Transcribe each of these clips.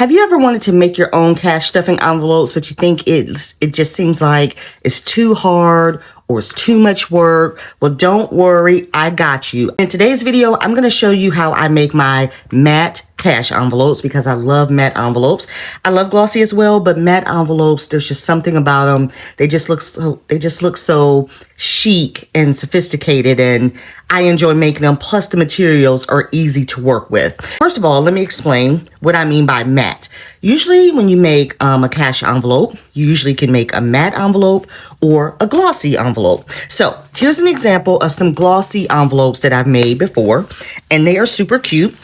Have you ever wanted to make your own cash stuffing envelopes, but you think it just seems like it's too hard or it's too much work? Well, don't worry, I got you. In today's video, I'm going to show you how I make my matte cash envelopes because I love matte envelopes. I love glossy as well, but matte envelopes, there's just something about them. They just look so chic and sophisticated, and I enjoy making them. Plus the materials are easy to work with. First of all, let me explain what I mean by matte. Usually when you make a cash envelope, you usually can make a matte envelope or a glossy envelope. So here's an example of some glossy envelopes that I've made before, and they are super cute.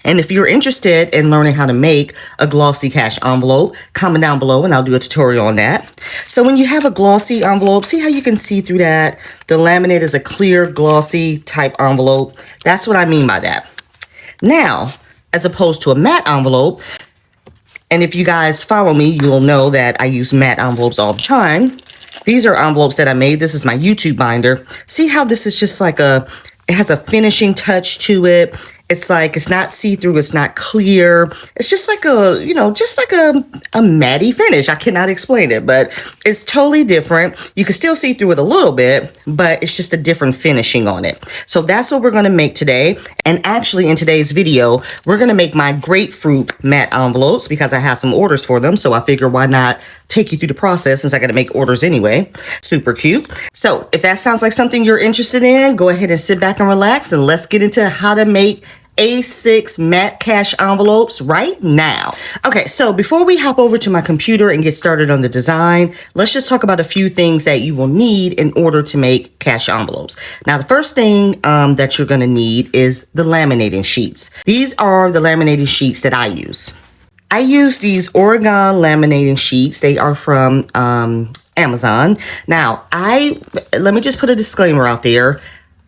And if you're interested in learning how to make a glossy cash envelope, comment down below and I'll do a tutorial on that. So when you have a glossy envelope, see how you can see through that? The laminate is a clear glossy type envelope. That's what I mean by that. Now, as opposed to a matte envelope, and if you guys follow me, you'll know that I use matte envelopes all the time. These are envelopes that I made. This is my YouTube binder. See how this is just like it has a finishing touch to it. It's like, it's not see-through, it's not clear. It's just like a matte finish. I cannot explain it, but it's totally different. You can still see through it a little bit, but it's just a different finishing on it. So that's what we're gonna make today. And actually in today's video, we're gonna make my grapefruit matte envelopes because I have some orders for them. So I figure why not take you through the process since I gotta make orders anyway. Super cute. So if that sounds like something you're interested in, go ahead and sit back and relax and let's get into how to make A6 matte cash envelopes right now. Okay, so before we hop over to my computer and get started on the design, let's just talk about a few things that you will need in order to make cash envelopes. Now, the first thing that you're gonna need is the laminating sheets. These are the laminating sheets that I use. I use these Oregon laminating sheets. They are from Amazon. Now, let me just put a disclaimer out there.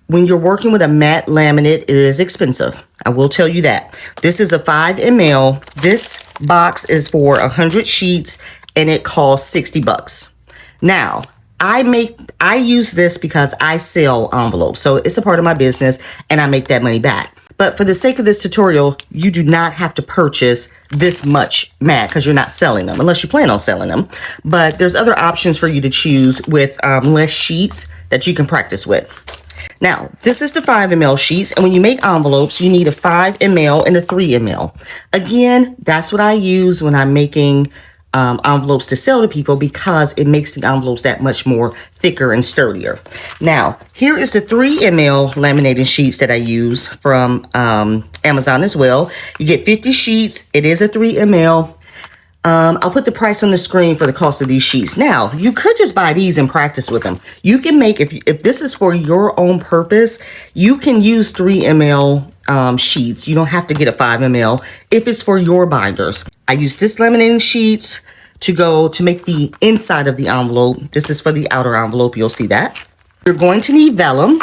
When you're working with a matte laminate, it is expensive. I will tell you that. This is a 5 ml. This box is for 100 sheets and it costs 60 bucks. Now, I use this because I sell envelopes. So it's a part of my business and I make that money back. But for the sake of this tutorial, you do not have to purchase this much matte because you're not selling them unless you plan on selling them. But there's other options for you to choose with less sheets that you can practice with. Now, this is the 5 ml sheets, and when you make envelopes, you need a 5 ml and a 3 ml. Again, that's what I use when I'm making envelopes to sell to people because it makes the envelopes that much more thicker and sturdier. Now, here is the 3 ml laminating sheets that I use from Amazon as well. You get 50 sheets. It is a 3 ml. I'll put the price on the screen for the cost of these sheets. Now, you could just buy these and practice with them. You can make, if this is for your own purpose, you can use 3 ml sheets. You don't have to get a 5 ml if it's for your binders. I use this laminating sheets to make the inside of the envelope. This is for the outer envelope. You'll see that. You're going to need vellum.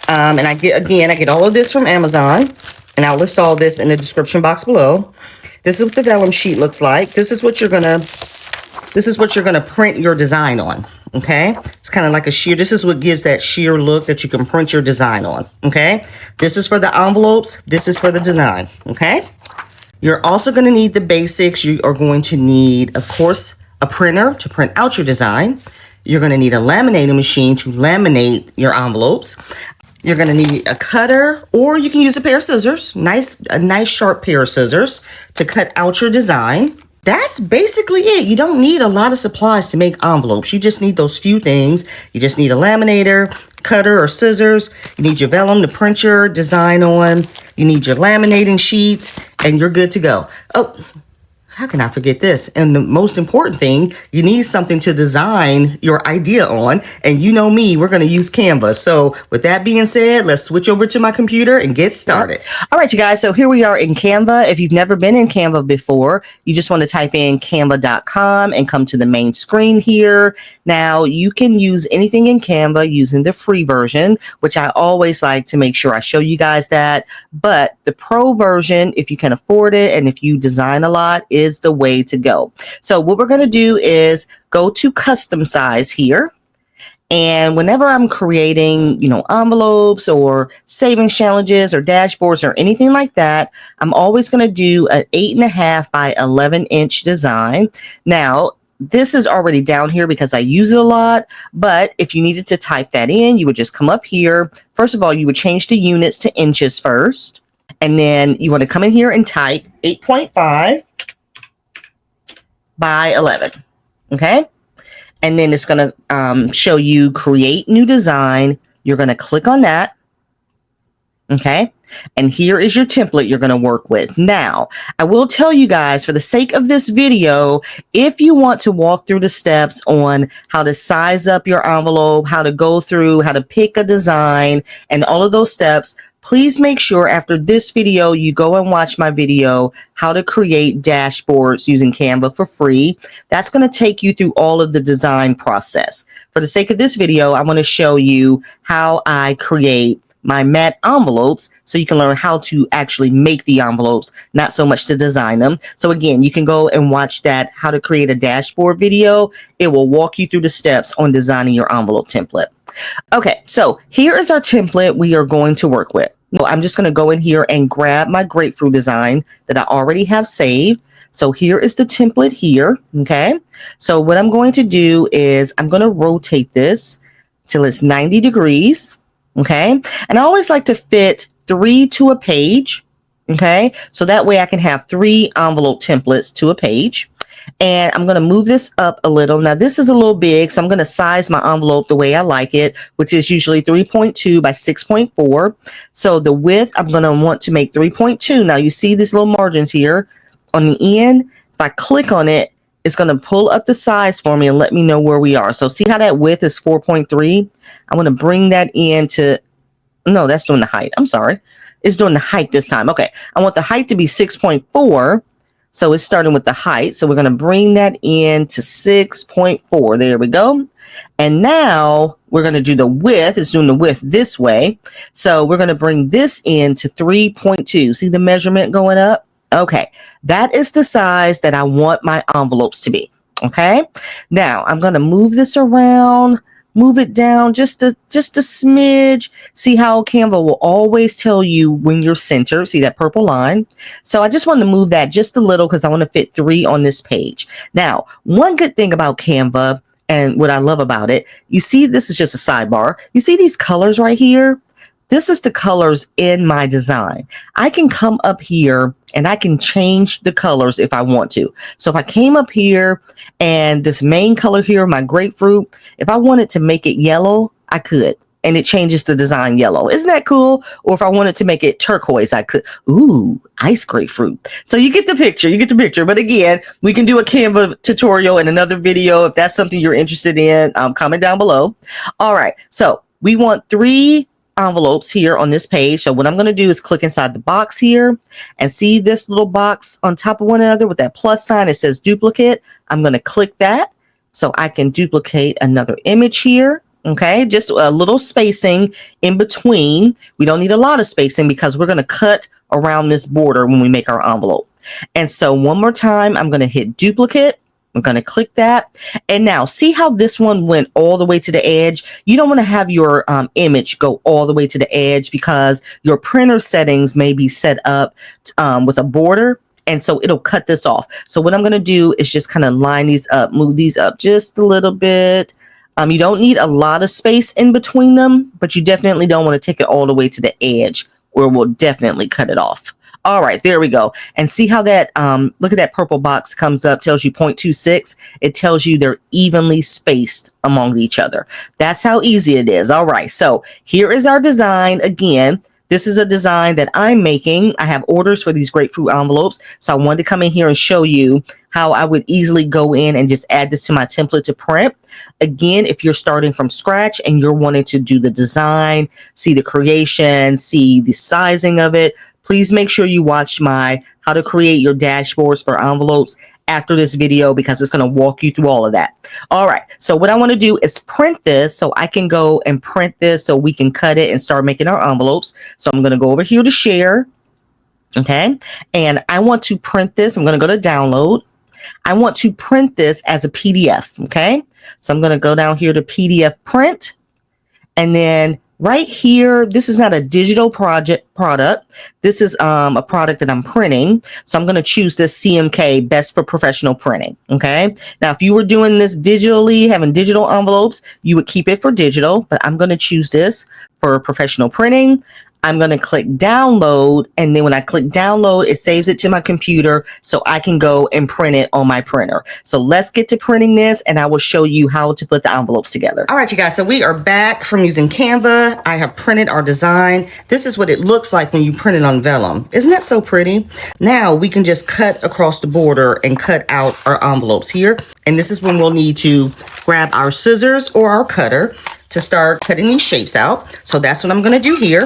And I get all of this from Amazon, and I'll list all this in the description box below. This is what the vellum sheet looks like. This is what you're gonna print your design on, okay? It's kind of like a sheer. This is what gives that sheer look that you can print your design on, okay? This is for the envelopes. This is for the design, okay? You're also gonna need the basics. You are going to need, of course, a printer to print out your design. You're gonna need a laminating machine to laminate your envelopes. You're gonna need a cutter, or you can use a pair of scissors, a nice sharp pair of scissors to cut out your design. That's basically it. You don't need a lot of supplies to make envelopes. You just need those few things. You just need a laminator, cutter or scissors. You need your vellum to print your design on. You need your laminating sheets, and you're good to go. Oh, how can I forget this? And the most important thing, you need something to design your idea on. And you know me, we're going to use Canva. So with that being said, let's switch over to my computer and get started. All right, you guys. So here we are in Canva. If you've never been in Canva before, you just want to type in canva.com and come to the main screen here. Now, you can use anything in Canva using the free version, which I always like to make sure I show you guys that. But the pro version, if you can afford it and if you design a lot, is the way to go. So what we're going to do is go to custom size here. And whenever I'm creating, envelopes or savings challenges or dashboards or anything like that, I'm always going to do an 8.5 by 11-inch design. Now, this is already down here because I use it a lot, but if you needed to type that in, you would just come up here. First of all, you would change the units to inches first, and then you want to come in here and type 8.5 by 11. Okay. And then it's going to show you create new design. You're going to click on that. Okay. And here is your template you're going to work with. Now, I will tell you guys, for the sake of this video, if you want to walk through the steps on how to size up your envelope, how to go through, how to pick a design, and all of those steps, please make sure after this video, you go and watch my video, how to create dashboards using Canva for free. That's going to take you through all of the design process. For the sake of this video, I want to show you how I create my matte envelopes so you can learn how to actually make the envelopes, not so much to design them. So again, you can go and watch that how to create a dashboard video. It will walk you through the steps on designing your envelope template. Okay, so here is our template we are going to work with. So I'm just going to go in here and grab my grapefruit design that I already have saved. So here is the template here. Okay, so what I'm going to do is I'm going to rotate this till it's 90 degrees. Okay, and I always like to fit 3 to a page. Okay, so that way I can have 3 envelope templates to a page. And I'm going to move this up a little. Now, this is a little big, so I'm going to size my envelope the way I like it, which is usually 3.2 by 6.4. So the width, I'm going to want to make 3.2. Now, you see these little margins here on the end. If I click on it, it's going to pull up the size for me and let me know where we are. So see how that width is 4.3? I want to bring that into, no, that's doing the height. I'm sorry. It's doing the height this time. Okay. I want the height to be 6.4. So it's starting with the height. So we're going to bring that in to 6.4. There we go. And now we're going to do the width. It's doing the width this way. So we're going to bring this in to 3.2. See the measurement going up? Okay. That is the size that I want my envelopes to be. Okay. Now I'm going to move this around, move it down just a smidge. See how Canva will always tell you when you're centered. See that purple line? So I just want to move that just a little because I want to fit 3 on this page. Now, one good thing about Canva and what I love about it, you see, this is just a sidebar. You see these colors right here? This is the colors in my design. I can come up here and I can change the colors if I want to. So if I came up here and this main color here, my grapefruit, if I wanted to make it yellow, I could. And it changes the design yellow. Isn't that cool? Or if I wanted to make it turquoise, I could. Ooh, ice grapefruit. So you get the picture. You get the picture. But again, we can do a Canva tutorial in another video. If that's something you're interested in, comment down below. All right. So we want 3 envelopes here on this page. So what I'm going to do is click inside the box here and see this little box on top of one another with that plus sign. It says duplicate. I'm going to click that so I can duplicate another image here. Okay, just a little spacing in between. We don't need a lot of spacing because we're going to cut around this border when we make our envelope. And so one more time, I'm going to hit duplicate. I'm going to click that. And now see how this one went all the way to the edge. You don't want to have your image go all the way to the edge because your printer settings may be set up with a border. And so it'll cut this off. So what I'm going to do is just kind of line these up, move these up just a little bit. You don't need a lot of space in between them, but you definitely don't want to take it all the way to the edge or we'll definitely cut it off. All right, there we go. And see how that, look at that purple box comes up, tells you 0.26. It tells you they're evenly spaced among each other. That's how easy it is. All right, so here is our design. Again, this is a design that I'm making. I have orders for these grapefruit envelopes. So I wanted to come in here and show you how I would easily go in and just add this to my template to print. Again, if you're starting from scratch and you're wanting to do the design, see the creation, see the sizing of it, please make sure you watch my how to create your dashboards for envelopes after this video because it's going to walk you through all of that. All right. So what I want to do is print this so I can go and print this so we can cut it and start making our envelopes. So I'm going to go over here to share. Okay. And I want to print this. I'm going to go to download. I want to print this as a PDF, okay? So I'm going to go down here to PDF print. And then right here, this is not a digital product. This is a product that I'm printing. So I'm going to choose this CMK, best for professional printing. Okay. Now, if you were doing this digitally, having digital envelopes, you would keep it for digital, but I'm going to choose this for professional printing. I'm going to click download. And then when I click download, it saves it to my computer so I can go and print it on my printer. So let's get to printing this and I will show you how to put the envelopes together. All right, you guys. So we are back from using Canva. I have printed our design. This is what it looks like when you print it on Vellum. Isn't that so pretty? Now we can just cut across the border and cut out our envelopes here. And this is when we'll need to grab our scissors or our cutter to start cutting these shapes out. So that's what I'm going to do here.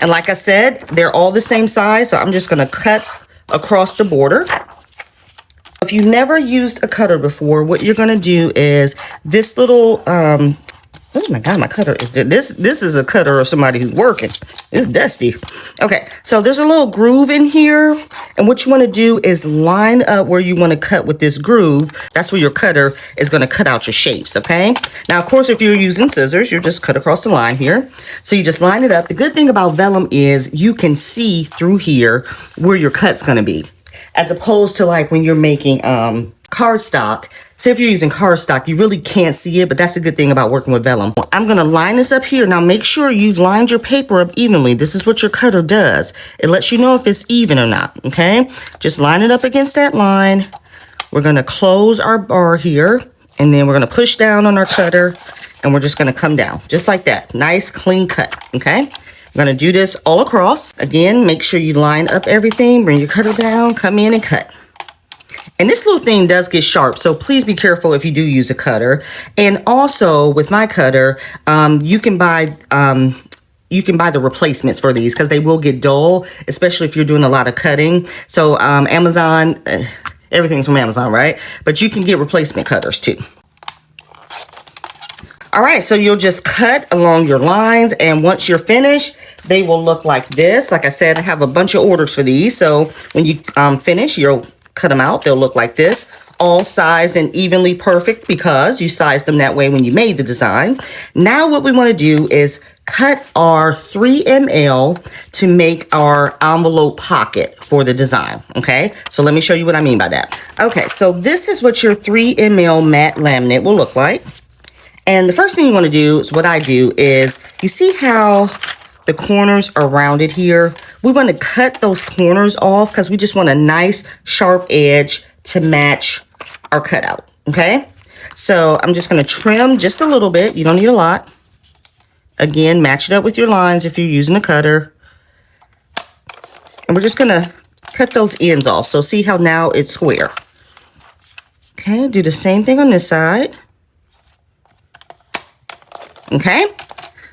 And like I said, they're all the same size, so I'm just going to cut across the border. If you've never used a cutter before, what you're going to do is this little, oh my God, my cutter is, this is a cutter of somebody who's working. It's dusty. Okay, so there's a little groove in here, and what you want to do is line up where you want to cut with this groove. That's where your cutter is going to cut out your shapes, okay? Now, of course, if you're using scissors, you just cut across the line here. So you just line it up. The good thing about Vellum is you can see through here where your cut's going to be, as opposed to like when you're making cardstock. So if you're using cardstock, you really can't see it, but that's a good thing about working with Vellum. I'm going to line this up here. Now make sure you've lined your paper up evenly. This is what your cutter does. It lets you know if it's even or not, okay? Just line it up against that line. We're going to close our bar here, and then we're going to push down on our cutter, and we're just going to come down, just like that. Nice, clean cut, okay? We're going to do this all across. Again, make sure you line up everything, bring your cutter down, come in and cut. And this little thing does get sharp, so please be careful if you do use a cutter. And also with my cutter, you can buy the replacements for these because they will get dull, especially if you're doing a lot of cutting. So Amazon, everything's from Amazon, right? But you can get replacement cutters too. All right, so you'll just cut along your lines, and once you're finished, they will look like this. Like I said, I have a bunch of orders for these, so when you finish, you'll cut them out. They'll look like this, all sized and evenly perfect because you sized them that way when you made the design. Now what we want to do is cut our 3 ml to make our envelope pocket for the design. Okay, so let me show you what I mean by that. Okay, so this is what your 3 ml matte laminate will look like. And the first thing you want to do is what I do is, you see how the corners are rounded here? We want to cut those corners off because we just want a nice sharp edge to match our cutout, okay? So I'm just going to trim just a little bit. You don't need a lot. Again, match it up with your lines if you're using a cutter. And we're just going to cut those ends off. So see how now it's square. Okay, do the same thing on this side. Okay,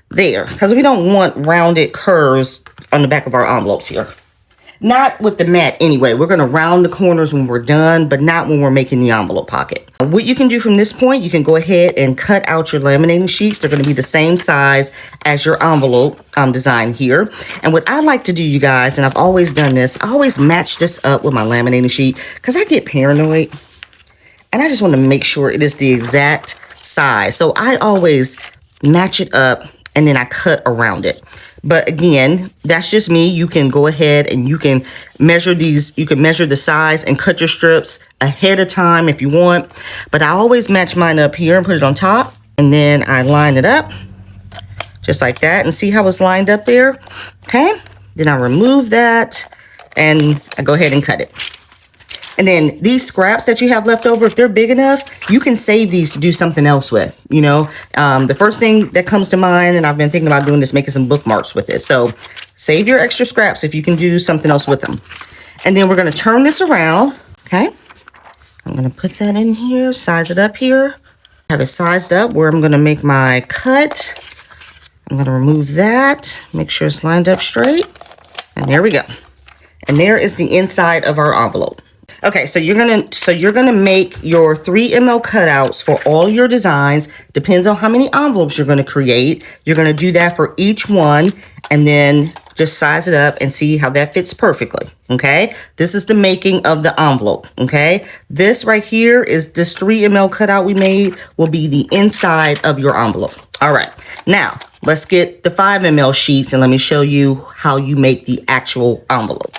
there, because we don't want rounded curves on the back of our envelopes here. Not with the mat anyway. We're going to round the corners when we're done, but not when we're making the envelope pocket. What you can do from this point, you can go ahead and cut out your laminating sheets. They're going to be the same size as your envelope design here. And what I like to do, you guys, and I've always done this, I always match this up with my laminating sheet because I get paranoid. And I just want to make sure it is the exact size. So I always match it up and then I cut around it. But again, that's just me. You can go ahead and you can measure these. You can measure the size and cut your strips ahead of time if you want. But I always match mine up here and put it on top. And then I line it up just like that. And see how it's lined up there? Okay. Then I remove that and I go ahead and cut it. And then these scraps that you have left over, if they're big enough, you can save these to do something else with, you know. The first thing that comes to mind, and I've been thinking about doing this, making some bookmarks with it. So save your extra scraps if you can do something else with them. And then we're going to turn this around, okay. I'm going to put that in here, size it up here. Have it sized up where I'm going to make my cut. I'm going to remove that, make sure it's lined up straight. And there we go. And there is the inside of our envelope. Okay, so you're gonna make your 3 ml cutouts for all your designs. Depends on how many envelopes you're gonna create. You're gonna do that for each one, and then Just size it up and see how that fits perfectly, okay? This is the making of the envelope, okay? This right here is this 3 ml cutout we made will be the inside of your envelope. All right, now let's get the 5 ml sheets and let me show you how you make the actual envelope.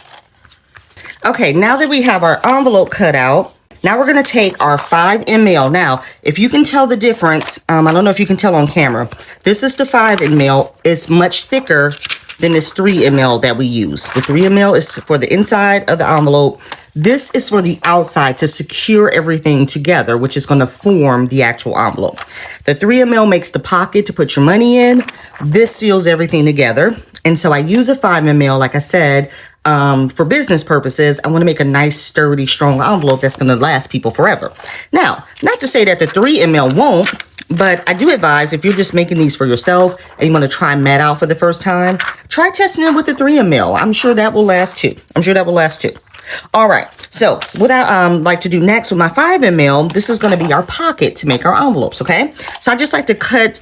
Okay, now that we have our envelope cut out, now we're gonna take our 5 ml. Now, if you can tell the difference, I don't know if you can tell on camera, this is the 5 ml. It's much thicker than this 3 ml that we use. The 3 ml is for the inside of the envelope. This is for the outside to secure everything together, which is gonna form the actual envelope. The 3 ml makes the pocket to put your money in. This seals everything together. And so I use a 5 ml, like I said, for business purposes. I want to make a nice, sturdy, strong envelope that's going to last people forever. Now, not to say that the 3 ml won't, but I do advise if you're just making these for yourself and you want to try matte out for the first time, try testing it with the 3 ml. I'm sure that will last too. All right, so what I like to do next with my 5 ml, this is going to be our pocket to make our envelopes, okay? So I just like to cut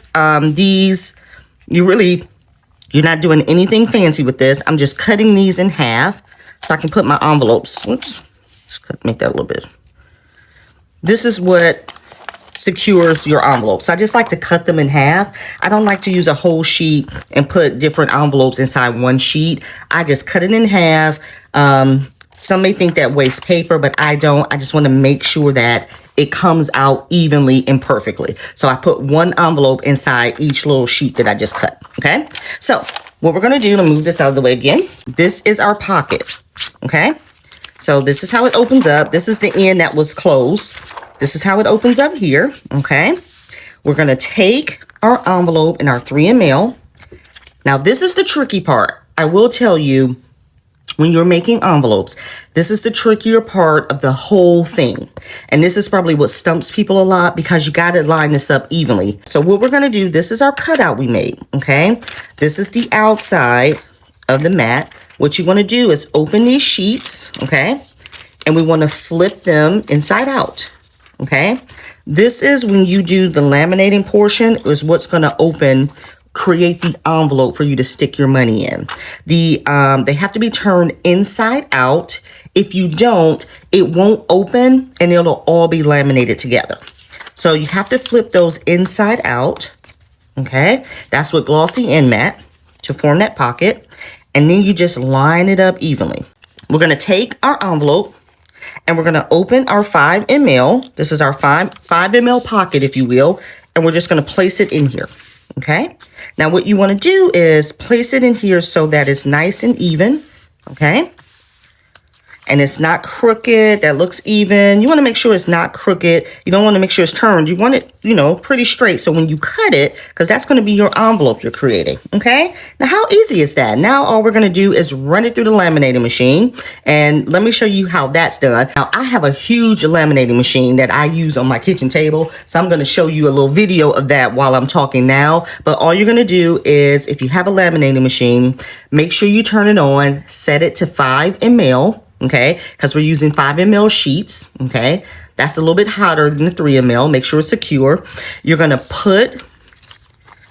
these. You're not doing anything fancy with this. I'm just cutting these in half so I can put my envelopes. Oops, make that a little bit. This is what secures your envelopes. I just like to cut them in half. I don't like to use a whole sheet and put different envelopes inside one sheet. I just cut it in half. Some may think that wastes paper, but I don't. I just want to make sure that it comes out evenly and perfectly. So I put one envelope inside each little sheet that I just cut, okay? So what we're gonna do to move this out of the way again, this is our pocket, okay? So this is how it opens up. This is the end that was closed. This is how it opens up here, okay? We're gonna take our envelope and our 3 ml. Now this is the tricky part. I will tell you, when you're making envelopes, this is the trickier part of the whole thing. And this is probably what stumps people a lot because you got to line this up evenly. So what we're going to do, this is our cutout we made, okay? This is the outside of the mat. What you want to do is open these sheets, okay? And we want to flip them inside out, okay? This is when you do the laminating portion is what's going to create the envelope for you to stick your money in. They have to be turned inside out. If you don't, it won't open and it'll all be laminated together. So you have to flip those inside out, okay? That's with glossy end mat to form that pocket. And then you just line it up evenly. We're gonna take our envelope and we're gonna open our 5 ml. This is our 5 ml pocket, if you will. And we're just gonna place it in here. Okay, now what you want to do is place it in here so that it's nice and even, okay? And it's not crooked, that looks even. You want to make sure it's not crooked. You don't want to make sure it's turned. You want it, pretty straight. So when you cut it, because that's going to be your envelope you're creating, okay? Now, how easy is that? Now, all we're going to do is run it through the laminating machine. And let me show you how that's done. Now, I have a huge laminating machine that I use on my kitchen table. So I'm going to show you a little video of that while I'm talking now. But all you're going to do is, if you have a laminating machine, make sure you turn it on, set it to 5 ml. Okay, because we're using 5 ml sheets. Okay, that's a little bit hotter than the 3 ml. Make sure it's secure. You're going to put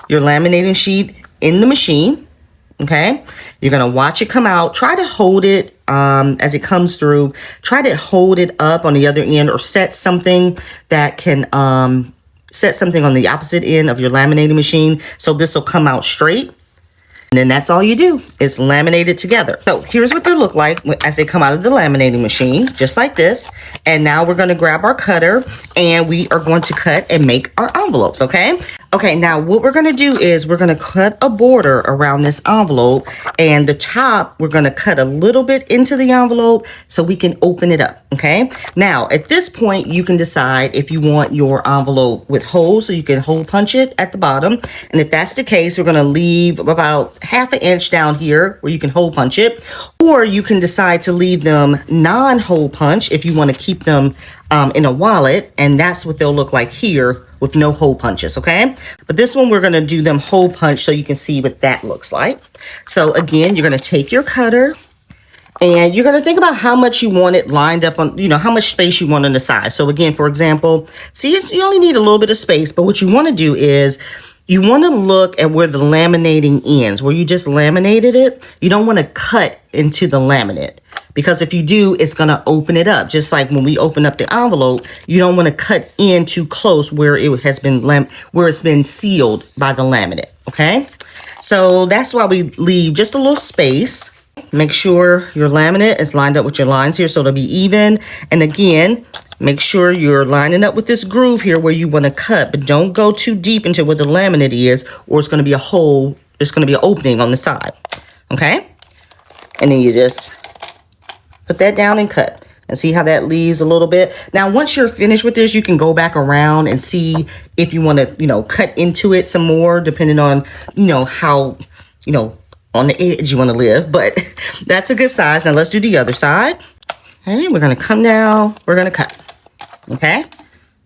your laminating sheet in the machine. Okay, you're going to watch it come out. Try to hold it as it comes through. Try to hold it up on the other end or set something that can set something on the opposite end of your laminating machine so this will come out straight. And then that's all you do is laminate it together. So here's what they look like as they come out of the laminating machine, just like this. And now we're going to grab our cutter and we are going to cut and make our envelopes, okay? Okay, now what we're going to do is we're going to cut a border around this envelope, and the top, we're going to cut a little bit into the envelope so we can open it up, okay? Now, at this point, you can decide if you want your envelope with holes so you can hole punch it at the bottom. And if that's the case, we're going to leave about ½ an inch down here where you can hole punch it. Or you can decide to leave them non-hole punch if you want to keep them in a wallet, and that's what they'll look like here with no hole punches, okay? But this one, we're gonna do them hole punch so you can see what that looks like. So again, you're gonna take your cutter and you're gonna think about how much you want it lined up on, how much space you want on the side. So again, for example, see, you only need a little bit of space, but what you wanna do is You want to look at where the laminating ends, where you just laminated it. You don't want to cut into the laminate, because if you do, it's going to open it up. Just like when we open up the envelope, you don't want to cut in too close where it has been where it's been sealed by the laminate. Okay, so that's why we leave just a little space. Make sure your laminate is lined up with your lines here so it'll be even. And again, make sure you're lining up with this groove here where you want to cut, but don't go too deep into where the laminate is, or it's going to be a hole. It's going to be an opening on the side. Okay, and then you just put that down and cut. And see how that leaves a little bit. Now, once you're finished with this, you can go back around and see if you want to, cut into it some more, depending on, how, on the edge you want to live. But that's a good size. Now, let's do the other side. Okay, we're going to come down. We're going to cut. Okay,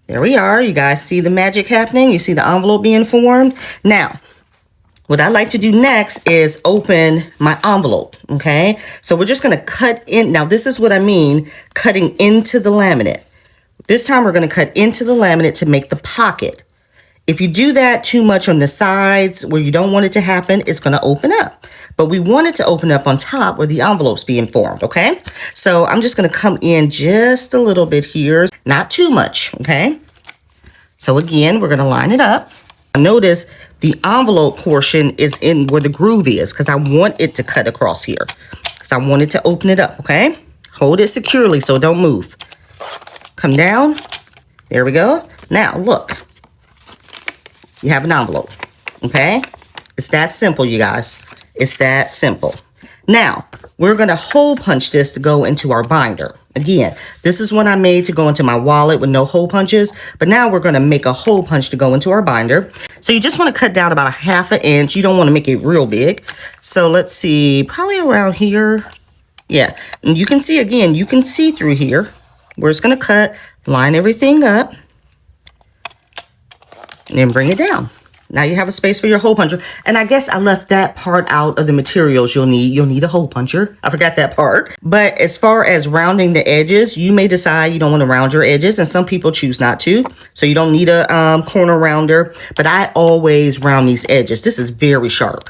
there we are. You guys see the magic happening? You see the envelope being formed? Now, what I like to do next is open my envelope, okay? So we're just gonna cut in. Now this is what I mean, cutting into the laminate. This time we're gonna cut into the laminate to make the pocket. If you do that too much on the sides where you don't want it to happen, it's gonna open up. But we want it to open up on top where the envelope's being formed, okay? So I'm just gonna come in just a little bit here, not too much, okay? So again, we're gonna line it up. Notice the envelope portion is in where the groove is, because I want it to cut across here. So I want it to open it up, okay? Hold it securely so don't move. Come down. There we go. Now, look. You have an envelope, okay? It's that simple, you guys. It's that simple. Now, we're going to hole punch this to go into our binder. Again, this is one I made to go into my wallet with no hole punches. But now we're going to make a hole punch to go into our binder. So you just want to cut down about 1/2 inch. You don't want to make it real big. So let's see, probably around here. Yeah, and you can see, again, you can see through here where it's going to cut. Line everything up. And then bring it down. Now you have a space for your hole puncher. And I guess I left that part out of the materials you'll need. You'll need a hole puncher. I forgot that part. But as far as rounding the edges, you may decide you don't want to round your edges, and some people choose not to. So you don't need a corner rounder. But I always round these edges. This is very sharp.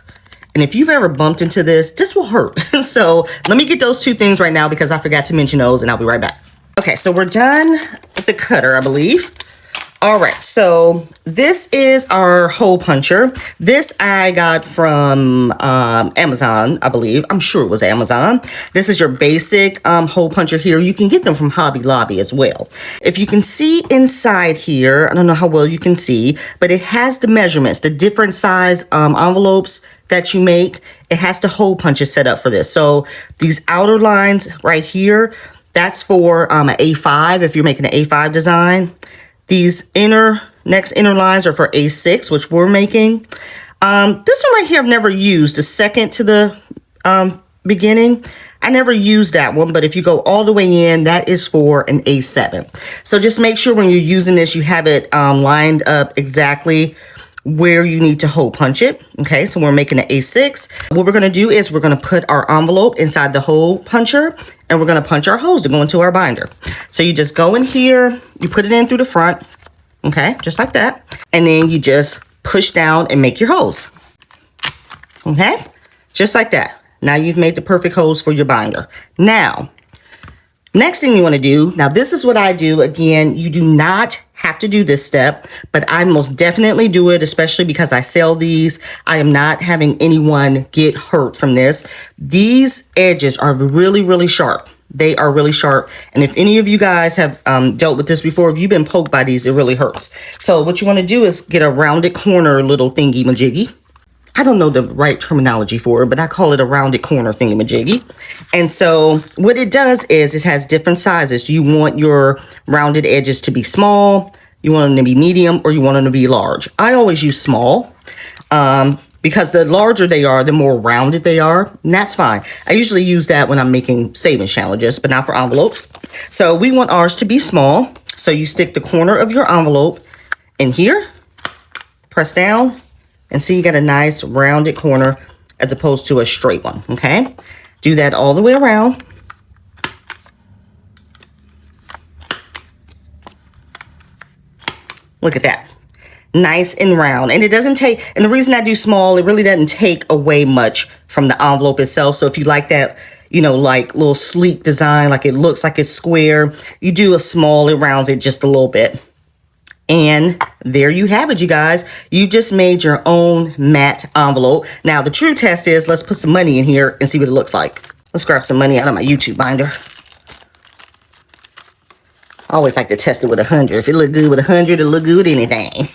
And if you've ever bumped into this, this will hurt. So let me get those two things right now because I forgot to mention those, and I'll be right back. Okay, so we're done with the cutter, I believe. All right, so this is our hole puncher. This I got from Amazon, I believe. I'm sure it was Amazon. This is your basic hole puncher here. You can get them from Hobby Lobby as well. If you can see inside here, I don't know how well you can see, but it has the measurements, the different size envelopes that you make. It has the hole punches set up for this. So these outer lines right here, that's for an A5 if you're making an A5 design. These next inner lines are for A6, which we're making. This one right here I've never used. The second to the beginning, I never used that one. But if you go all the way in, that is for an A7. So just make sure when you're using this, you have it lined up exactly where you need to hole punch it. Okay, so we're making an A6. What we're going to do is we're going to put our envelope inside the hole puncher, and we're going to punch our holes to go into our binder. So you just go in here, you put it in through the front, okay, just like that. And then you just push down and make your holes. Okay, just like that. Now you've made the perfect holes for your binder. Now, next thing you want to do, now this is what I do. Again, you do not have to do this step, but I most definitely do it, especially because I sell these. I am not having anyone get hurt from this. These edges are really, really sharp. They are really sharp. And if any of you guys have dealt with this before, if you've been poked by these, it really hurts. So what you want to do is get a rounded corner little thingy majiggy. I don't know the right terminology for it, but I call it a rounded corner thingy-majiggy. And so what it does is it has different sizes. Do you want your rounded edges to be small? You want them to be medium, or you want them to be large? I always use small because the larger they are, the more rounded they are. And that's fine. I usually use that when I'm making savings challenges, but not for envelopes. So we want ours to be small. So you stick the corner of your envelope in here, press down, and see you got a nice rounded corner as opposed to a straight one, okay? Do that all the way around. Look at that. nice and round. And it doesn't take, and the reason I do small, it really doesn't take away much from the envelope itself. So if you like that, you know, like little sleek design, like it looks like it's square, you do a small, it rounds it just a little bit. And there you have it, you guys. You just made your own matte envelope. Now, the true test is, let's put some money in here and see what it looks like. Let's grab some money out of my YouTube binder. I always like to test it with 100. If it look good with 100, it'll look good with anything.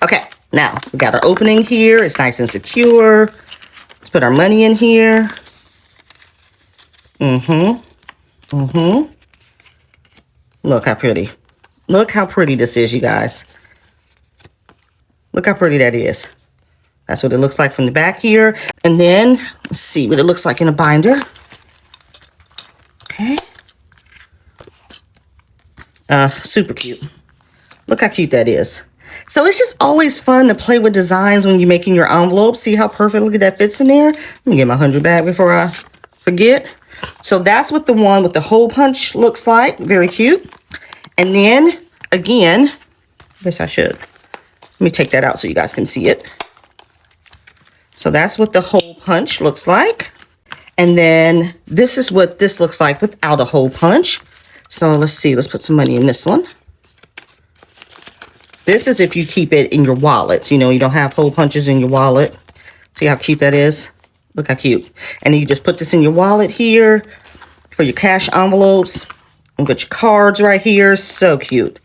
Okay, now we got our opening here. It's nice and secure. Let's put our money in here. Look how pretty. Look how pretty this is, you guys. Look how pretty that is. That's what it looks like from the back here. And then, let's see what it looks like in a binder. Okay. Super cute. Look how cute that is. So it's just always fun to play with designs when you're making your envelopes. See how perfectly that fits in there? Let me get my 100 back before I forget. So that's what the one with the hole punch looks like. Very cute. And then, again, I guess I should. Let me take that out so you guys can see it. So that's what the hole punch looks like. And then this is what this looks like without a hole punch. So let's see. Let's put some money in this one. This is if you keep it in your wallet. You know, you don't have hole punches in your wallet. See how cute that is? Look how cute. And then you just put this in your wallet here for your cash envelopes. And put your cards right here. So cute.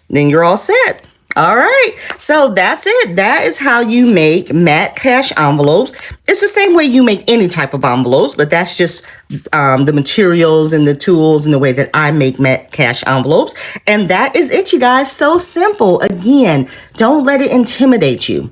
Then you're all set. All right. So that's it. That is how you make matte cash envelopes. It's the same way you make any type of envelopes, but that's just the materials and the tools and the way that I make matte cash envelopes. And that is it, you guys. So simple. Again, don't let it intimidate you.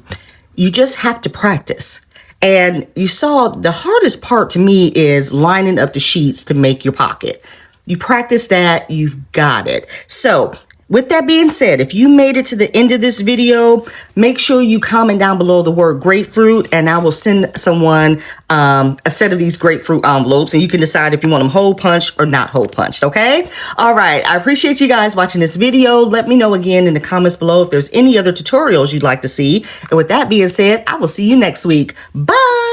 You just have to practice. And you saw the hardest part to me is lining up the sheets to make your pocket. You practice that, you've got it. So with that being said, if you made it to the end of this video, make sure you comment down below the word grapefruit, and I will send someone a set of these grapefruit envelopes, and you can decide if you want them hole punched or not hole punched, okay? All right, I appreciate you guys watching this video. Let me know again in the comments below if there's any other tutorials you'd like to see. And with that being said, I will see you next week. Bye!